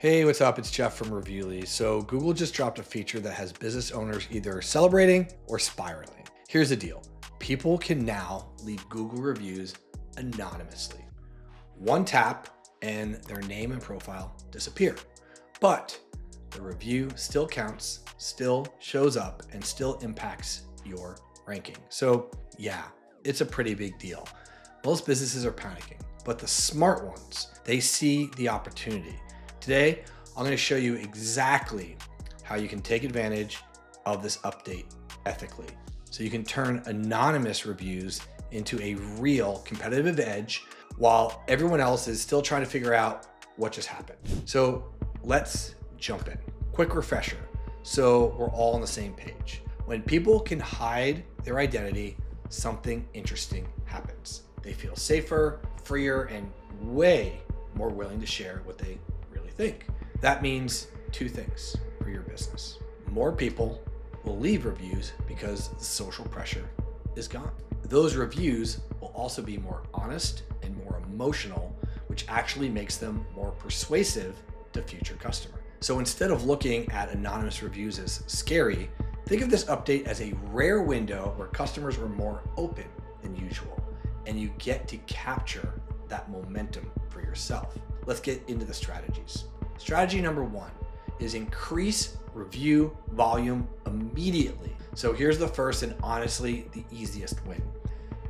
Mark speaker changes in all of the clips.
Speaker 1: Hey, what's up? It's Jeff from Reviewly. So Google just dropped a feature that has business owners either celebrating or spiraling. Here's the deal. People can now leave Google reviews anonymously. One tap and their name and profile disappear. But the review still counts, still shows up, and still impacts your ranking. So yeah, it's a pretty big deal. Most businesses are panicking, but the smart ones, they see the opportunity. Today, I'm going to show you exactly how you can take advantage of this update ethically. So you can turn anonymous reviews into a real competitive edge while everyone else is still trying to figure out what just happened. So let's jump in. Quick refresher, so we're all on the same page. When people can hide their identity, something interesting happens. They feel safer, freer, and way more willing to share what they think. That means two things for your business. More people will leave reviews because the social pressure is gone. Those reviews will also be more honest and more emotional, which actually makes them more persuasive to future customers. So instead of looking at anonymous reviews as scary, think of this update as a rare window where customers are more open than usual, and you get to capture that momentum for yourself. Let's get into the strategies. Strategy number one is increase review volume immediately. So here's the first and honestly the easiest win.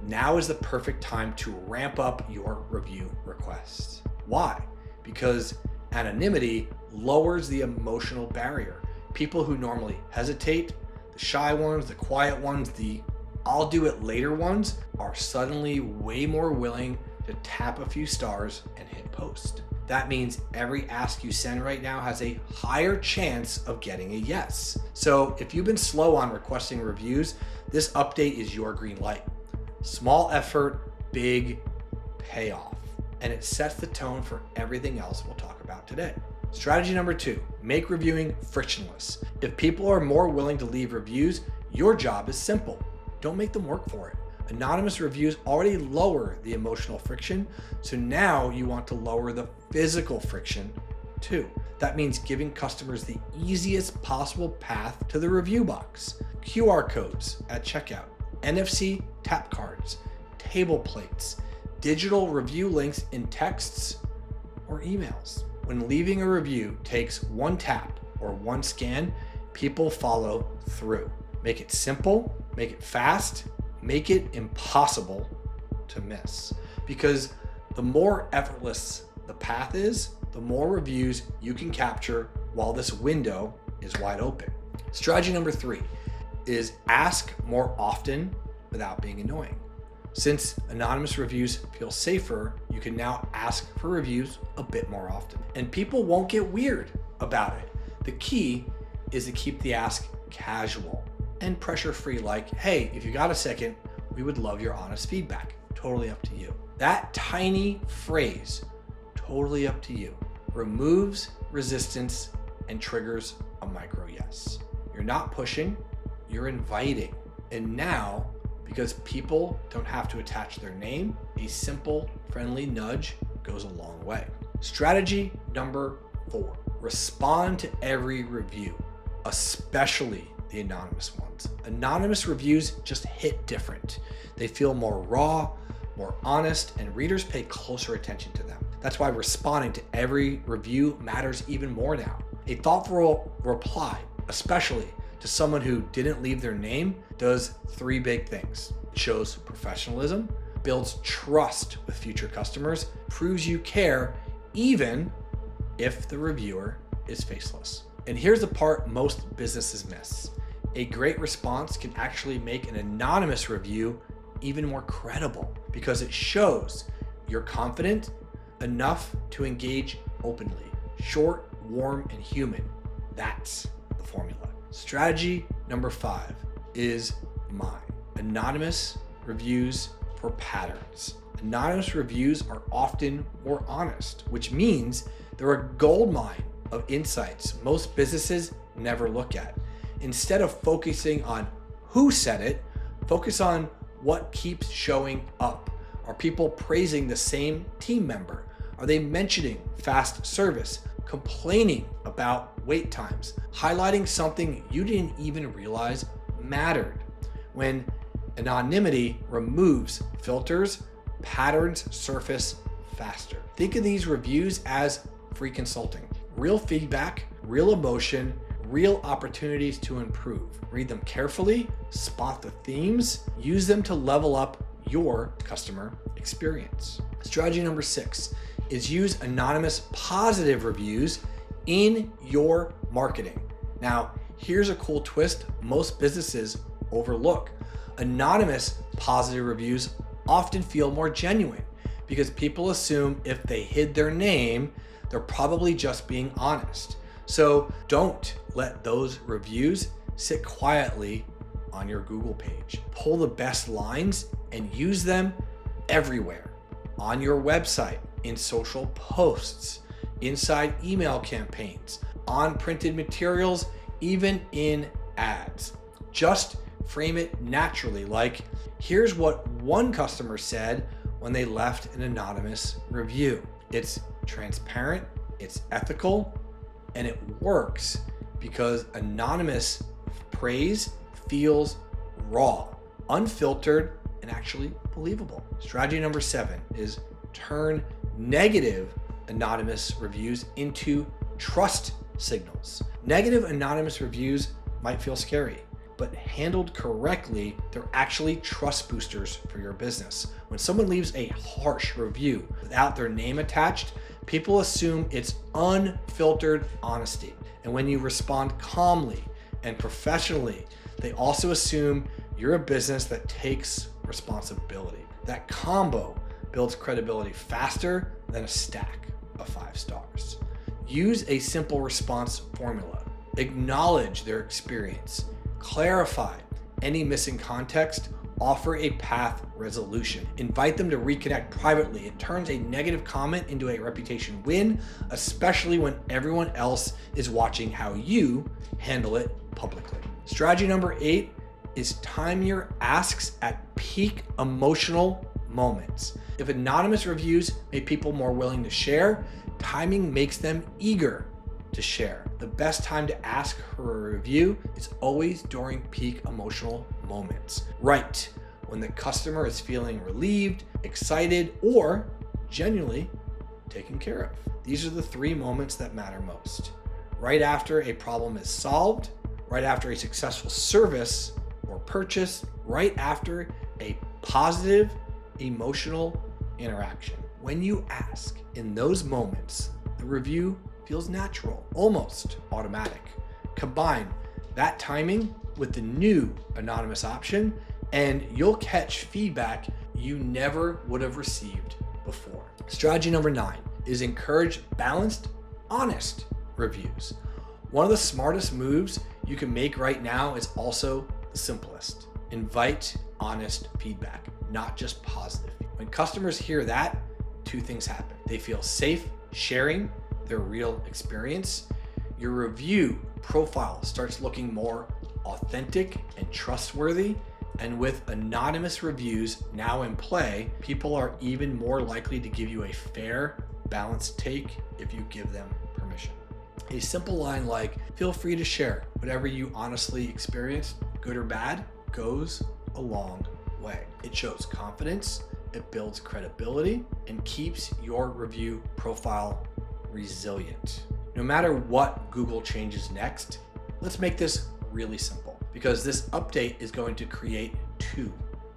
Speaker 1: Now is the perfect time to ramp up your review requests. Why? Because anonymity lowers the emotional barrier. People who normally hesitate, the shy ones, the quiet ones, the I'll do it later ones, are suddenly way more willing to tap a few stars and hit post. That means every ask you send right now has a higher chance of getting a yes. So if you've been slow on requesting reviews, this update is your green light. Small effort, big payoff. And it sets the tone for everything else we'll talk about today. Strategy number two, make reviewing frictionless. If people are more willing to leave reviews, your job is simple. Don't make them work for it. Anonymous reviews already lower the emotional friction, so now you want to lower the physical friction too. That means giving customers the easiest possible path to the review box. QR codes at checkout, NFC tap cards, table plates, digital review links in texts or emails. When leaving a review takes one tap or one scan, people follow through. Make it simple, make it fast, make it impossible to miss. Because the more effortless the path is, the more reviews you can capture while this window is wide open. Strategy number three is ask more often without being annoying. Since anonymous reviews feel safer, you can now ask for reviews a bit more often. And people won't get weird about it. The key is to keep the ask casual and pressure-free, like, hey, if you got a second, we would love your honest feedback. Totally up to you. That tiny phrase, totally up to you, removes resistance and triggers a micro yes. You're not pushing, you're inviting. And now, because people don't have to attach their name, a simple, friendly nudge goes a long way. Strategy number four, respond to every review, especially the anonymous ones. Anonymous reviews just hit different. They feel more raw, more honest, and readers pay closer attention to them. That's why responding to every review matters even more now. A thoughtful reply, especially to someone who didn't leave their name, does three big things. It shows professionalism, builds trust with future customers, proves you care, even if the reviewer is faceless. And here's the part most businesses miss. A great response can actually make an anonymous review even more credible because it shows you're confident enough to engage openly. Short, warm, and human. That's the formula. Strategy number five is mine. Anonymous reviews for patterns. Anonymous reviews are often more honest, which means they're a goldmine of insights most businesses never look at. Instead of focusing on who said it, focus on what keeps showing up. Are people praising the same team member? Are they mentioning fast service, complaining about wait times, highlighting something you didn't even realize mattered. When anonymity removes filters, patterns surface faster. Think of these reviews as free consulting. Real feedback, real emotion, real opportunities to improve. Read them carefully, spot the themes, use them to level up your customer experience. Strategy number 6 is use anonymous positive reviews in your marketing. Now, here's a cool twist most businesses overlook. Anonymous positive reviews often feel more genuine because people assume if they hid their name, they're probably just being honest. So don't let those reviews sit quietly on your Google page. Pull the best lines and use them everywhere. On your website, in social posts, inside email campaigns, on printed materials, even in ads. Just frame it naturally, like, here's what one customer said when they left an anonymous review. It's transparent, it's ethical, and it works because anonymous praise feels raw, unfiltered, and actually believable. Strategy number 7 is turn negative anonymous reviews into trust signals. Negative anonymous reviews might feel scary, but handled correctly, they're actually trust boosters for your business. When someone leaves a harsh review without their name attached, people assume it's unfiltered honesty. And when you respond calmly and professionally, they also assume you're a business that takes responsibility. That combo builds credibility faster than a stack of 5 stars. Use a simple response formula. Acknowledge their experience. Clarify any missing context. Offer a path resolution. Invite them to reconnect privately. It turns a negative comment into a reputation win, especially when everyone else is watching how you handle it publicly. Strategy number 8 is time your asks at peak emotional moments. If anonymous reviews make people more willing to share, timing makes them eager to share. The best time to ask for a review is always during peak emotional moments. Right when the customer is feeling relieved, excited, or genuinely taken care of. These are the 3 moments that matter most. Right after a problem is solved, right after a successful service or purchase, right after a positive emotional interaction. When you ask in those moments, the review feels natural, almost automatic. Combine that timing with the new anonymous option, and you'll catch feedback you never would have received before. Strategy number 9 is encourage balanced, honest reviews. One of the smartest moves you can make right now is also the simplest. Invite honest feedback, not just positive. When customers hear that, 2 things happen. They feel safe sharing their real experience. Your review profile starts looking more authentic and trustworthy. And with anonymous reviews now in play, people are even more likely to give you a fair, balanced take if you give them permission. A simple line like, feel free to share whatever you honestly experienced, good or bad, goes a long way. It shows confidence, it builds credibility, and keeps your review profile resilient. No matter what Google changes next, let's make this really simple, because this update is going to create 2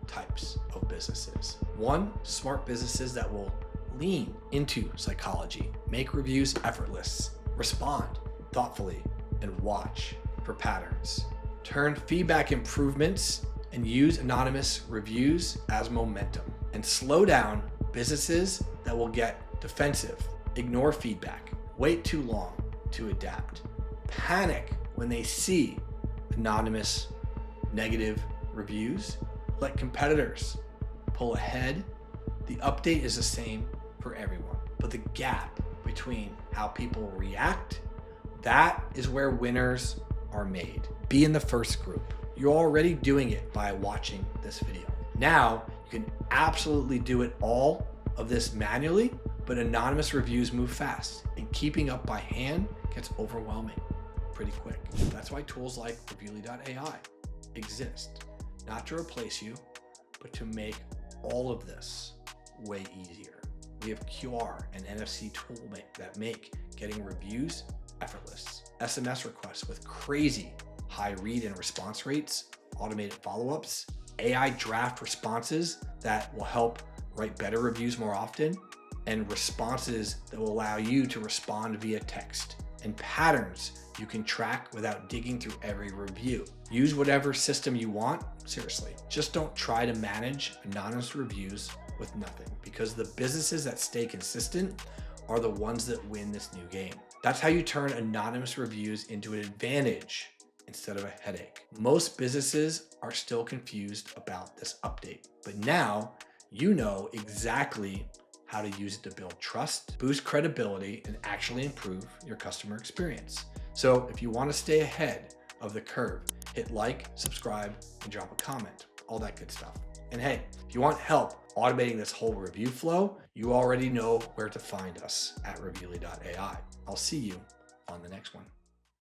Speaker 1: types of businesses. 1, smart businesses that will lean into psychology, make reviews effortless, respond thoughtfully, and watch for patterns. Turn feedback improvements and use anonymous reviews as momentum. And slow down businesses that will get defensive, ignore feedback, wait too long to adapt, panic when they see anonymous negative reviews, let competitors pull ahead. The update is the same for everyone, but the gap between how people react, that is where winners are made. Be in the first group. You're already doing it by watching this video. Now, you can absolutely do it all of this manually, but But anonymous reviews move fast, and keeping up by hand gets overwhelming pretty quick. That's why tools like Reviewly.ai exist, not to replace you, but to make all of this way easier. We have QR and NFC tools that make getting reviews effortless. SMS requests with crazy high read and response rates, automated follow-ups, AI draft responses that will help write better reviews more often, and responses that will allow you to respond via text, and patterns you can track without digging through every review. Use whatever system you want, seriously. Just don't try to manage anonymous reviews with nothing, because the businesses that stay consistent are the ones that win this new game. That's how you turn anonymous reviews into an advantage instead of a headache. Most businesses are still confused about this update, but now you know exactly how to use it to build trust, boost credibility, and actually improve your customer experience. So if you want to stay ahead of the curve, hit like, subscribe, and drop a comment, all that good stuff. And hey, if you want help automating this whole review flow, you already know where to find us at Reviewly.ai. I'll see you on the next one.